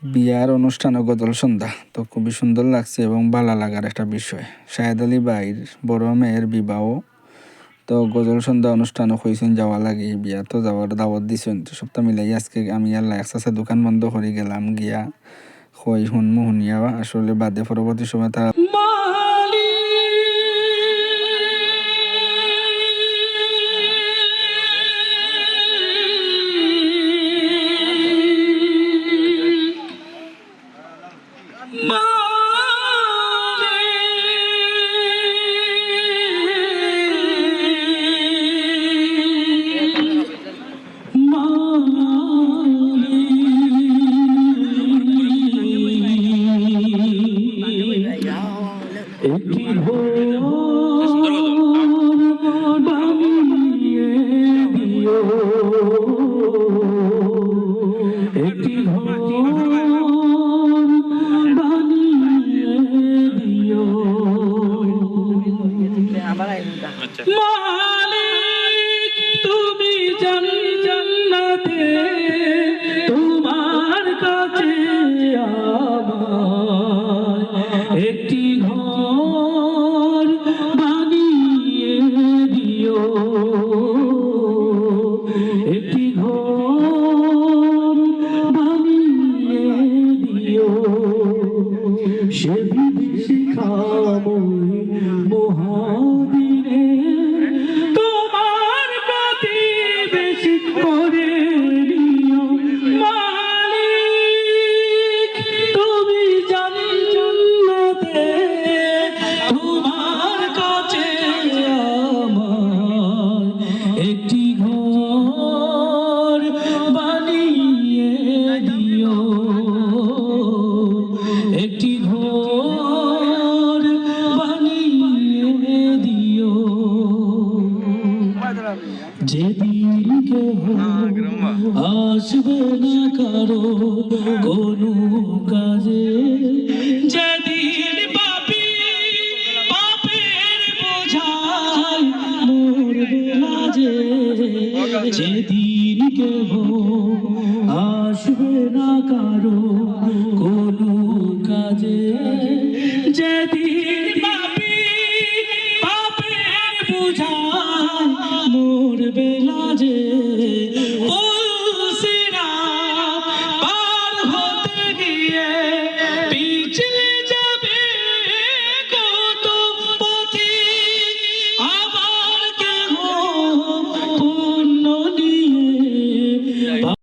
বিয়ার অনুষ্ঠান ও গজল সন্ধ্যা তো খুবই সুন্দর লাগছে এবং ভালো লাগার একটা বিষয়। শাহেদ আলী ভাইয়ের বড় মেয়ের বিবাহ, তো গজল সন্ধ্যা অনুষ্ঠানও হয়েছেন যাওয়া লাগে, বিয়া তো যাওয়ার দাওয়াত দিছেন। তো সপ্তাহ মিলাই আজকে আমি আল্লাহ একসাথে দোকান বন্ধ করে গেলাম গিয়া হই হুনমু হুনিয়া আসলে বাদে পরবর্তী সময় তারা মালিক তুমি জান্নাতে তোমার কাছে আমার একটি ঘর বানিয়ে দিও, একটি ঘর বানিয়ে দিও। সে বিদেশি খামই মহাদিনে তোমার প্রতিবেশী করে নিও। মালিক তুমি জান্নাতে তোমার কাছে আমার একটি ঘর বানিয়ে দিও, একটি ঘর বানিয়ে দিও। যেদিন কেহ আসবে না কারো কোনো কাজে, যেদিন পাপী পাপের বোঝায় মরবে না যে, যেদিন কেহ আসবে না কারো